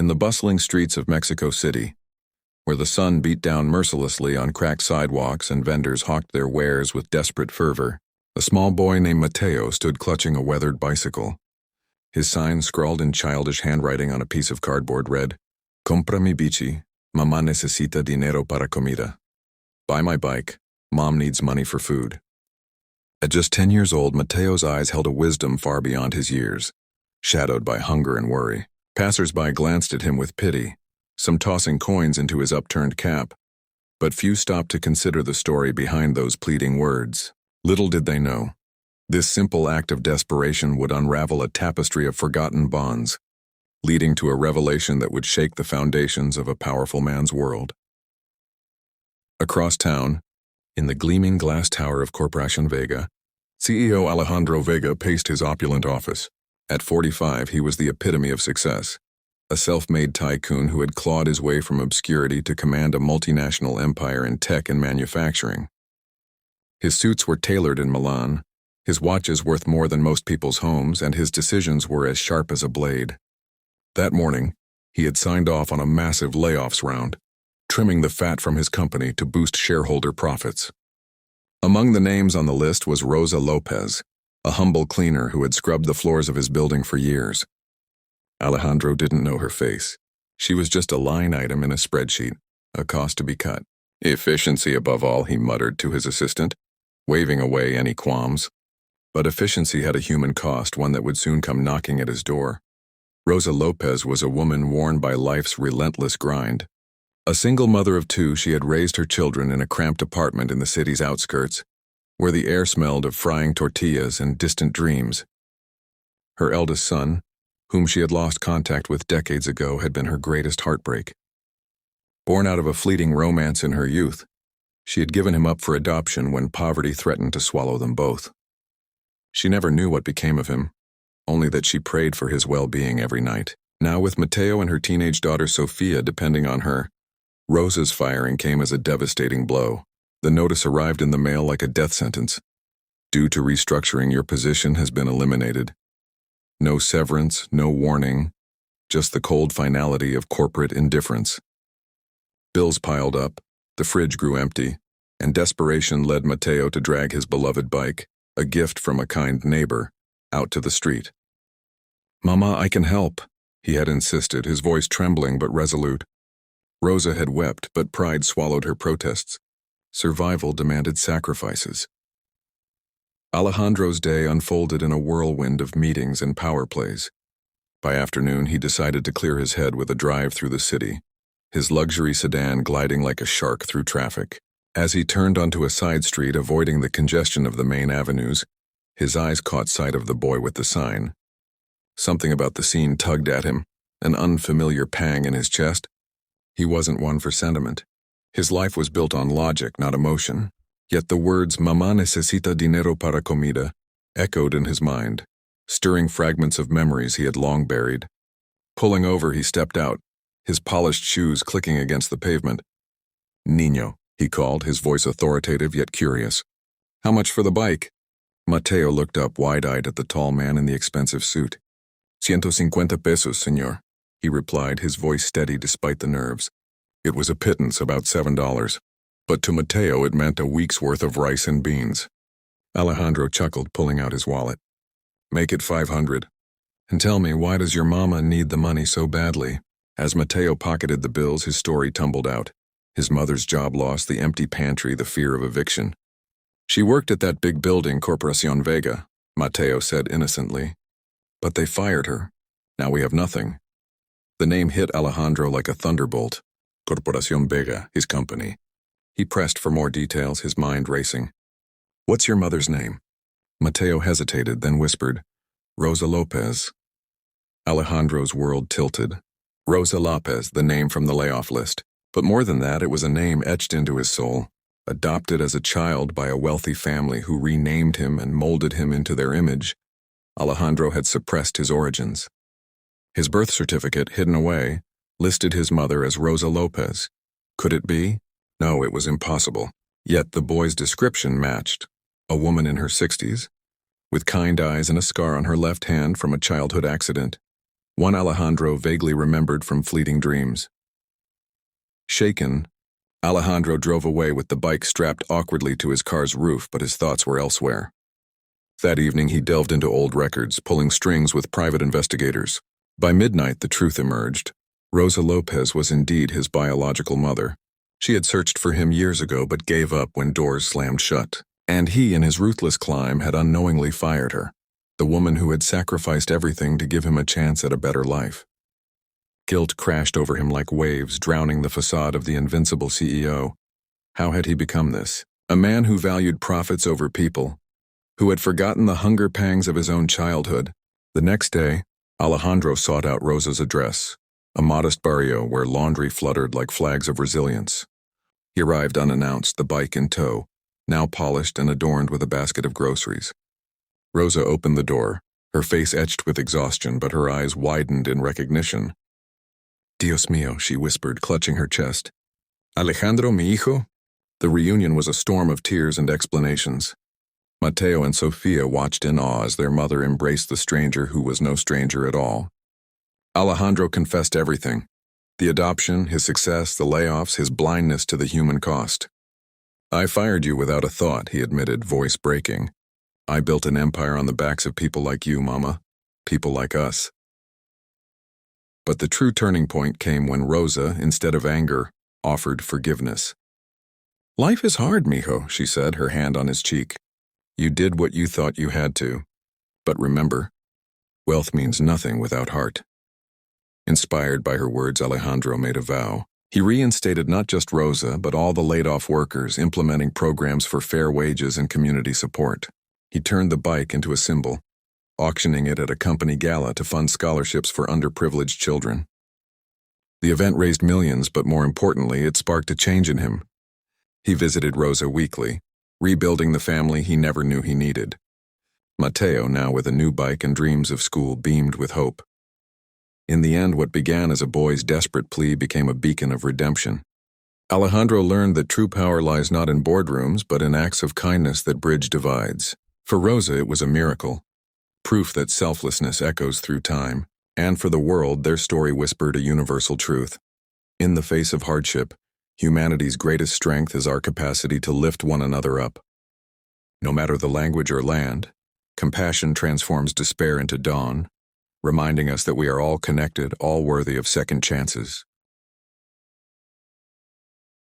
In the bustling streets of Mexico City, where the sun beat down mercilessly on cracked sidewalks and vendors hawked their wares with desperate fervor, a small boy named Mateo stood clutching a weathered bicycle. His sign, scrawled in childish handwriting on a piece of cardboard, read, "Compra mi bici, mamá necesita dinero para comida." Buy my bike, mom needs money for food. At just 10 years old, Mateo's eyes held a wisdom far beyond his years, shadowed by hunger and worry. Passers-by glanced at him with pity, some tossing coins into his upturned cap, but few stopped to consider the story behind those pleading words. Little did they know, this simple act of desperation would unravel a tapestry of forgotten bonds, leading to a revelation that would shake the foundations of a powerful man's world. Across town, in the gleaming glass tower of Corporación Vega, CEO Alejandro Vega paced his opulent office. At 45, he was the epitome of success, a self-made tycoon who had clawed his way from obscurity to command a multinational empire in tech and manufacturing. His suits were tailored in Milan, his watches worth more than most people's homes, and his decisions were as sharp as a blade. That morning, he had signed off on a massive layoffs round, trimming the fat from his company to boost shareholder profits. Among the names on the list was Rosa Lopez, a humble cleaner who had scrubbed the floors of his building for years. Alejandro didn't know her face. She was just a line item in a spreadsheet, a cost to be cut. Efficiency above all, he muttered to his assistant, waving away any qualms. But efficiency had a human cost, one that would soon come knocking at his door. Rosa Lopez was a woman worn by life's relentless grind. A single mother of two, she had raised her children in a cramped apartment in the city's outskirts, where the air smelled of frying tortillas and distant dreams. Her eldest son, whom she had lost contact with decades ago, had been her greatest heartbreak. Born out of a fleeting romance in her youth, she had given him up for adoption when poverty threatened to swallow them both. She never knew what became of him, only that she prayed for his well-being every night. Now, with Mateo and her teenage daughter Sofia depending on her, Rosa's firing came as a devastating blow. The notice arrived in the mail like a death sentence. Due to restructuring, your position has been eliminated. No severance, no warning, just the cold finality of corporate indifference. Bills piled up, the fridge grew empty, and desperation led Mateo to drag his beloved bike, a gift from a kind neighbor, out to the street. "Mama, I can help," he had insisted, his voice trembling but resolute. Rosa had wept, but pride swallowed her protests. Survival demanded sacrifices. Alejandro's day unfolded in a whirlwind of meetings and power plays. By afternoon, he decided to clear his head with a drive through the city, his luxury sedan gliding like a shark through traffic. As he turned onto a side street, avoiding the congestion of the main avenues, his eyes caught sight of the boy with the sign. Something about the scene tugged at him, an unfamiliar pang in his chest. He wasn't one for sentiment. His life was built on logic, not emotion. Yet the words "Mamá necesita dinero para comida" echoed in his mind, stirring fragments of memories he had long buried. Pulling over, he stepped out, his polished shoes clicking against the pavement. "Niño," he called, his voice authoritative yet curious. "How much for the bike?" Mateo looked up wide-eyed at the tall man in the expensive suit. "150 pesos, señor," he replied, his voice steady despite the nerves. It was a pittance, about $7, but to Mateo it meant a week's worth of rice and beans. Alejandro chuckled, pulling out his wallet. "Make it 500. And tell me, why does your mama need the money so badly?" As Mateo pocketed the bills, his story tumbled out. His mother's job loss, the empty pantry, the fear of eviction. "She worked at that big building, Corporación Vega," Mateo said innocently. "But they fired her. Now we have nothing." The name hit Alejandro like a thunderbolt. Corporación Vega, his company. He pressed for more details, his mind racing. "What's your mother's name?" Mateo hesitated, then whispered, "Rosa Lopez." Alejandro's world tilted. Rosa Lopez, the name from the layoff list. But more than that, it was a name etched into his soul, adopted as a child by a wealthy family who renamed him and molded him into their image. Alejandro had suppressed his origins. His birth certificate, hidden away, listed his mother as Rosa Lopez. Could it be? No, it was impossible. Yet the boy's description matched. A woman in her 60s, with kind eyes and a scar on her left hand from a childhood accident. one Alejandro vaguely remembered from fleeting dreams. Shaken, Alejandro drove away with the bike strapped awkwardly to his car's roof, but his thoughts were elsewhere. That evening he delved into old records, pulling strings with private investigators. By midnight, the truth emerged. Rosa Lopez was indeed his biological mother. She had searched for him years ago but gave up when doors slammed shut. And he, in his ruthless climb, had unknowingly fired her, the woman who had sacrificed everything to give him a chance at a better life. Guilt crashed over him like waves, drowning the facade of the invincible CEO. How had he become this? A man who valued profits over people, who had forgotten the hunger pangs of his own childhood. The next day, Alejandro sought out Rosa's address, a modest barrio where laundry fluttered like flags of resilience. He arrived unannounced, the bike in tow, now polished and adorned with a basket of groceries. Rosa opened the door, her face etched with exhaustion, but her eyes widened in recognition. Dios mío, she whispered, clutching her chest. Alejandro, mi hijo? The reunion was a storm of tears and explanations. Mateo and Sofia watched in awe as their mother embraced the stranger who was no stranger at all. Alejandro confessed everything: the adoption, his success, the layoffs, his blindness to the human cost. I fired you without a thought, he admitted, voice breaking. I built an empire on the backs of people like you, Mama. People like us. But the true turning point came when Rosa, instead of anger, offered forgiveness. Life is hard, mijo, she said, her hand on his cheek. You did what you thought you had to. But remember, wealth means nothing without heart. Inspired by her words, Alejandro made a vow. He reinstated not just Rosa, but all the laid-off workers, implementing programs for fair wages and community support. He turned the bike into a symbol, auctioning it at a company gala to fund scholarships for underprivileged children. The event raised millions, but more importantly, it sparked a change in him. He visited Rosa weekly, rebuilding the family he never knew he needed. Mateo, now with a new bike and dreams of school, beamed with hope. In the end, what began as a boy's desperate plea became a beacon of redemption. Alejandro learned that true power lies not in boardrooms, but in acts of kindness that bridge divides. For Rosa, it was a miracle, proof that selflessness echoes through time, and for the world, their story whispered a universal truth. In the face of hardship, humanity's greatest strength is our capacity to lift one another up. No matter the language or land, compassion transforms despair into dawn, reminding us that we are all connected, all worthy of second chances.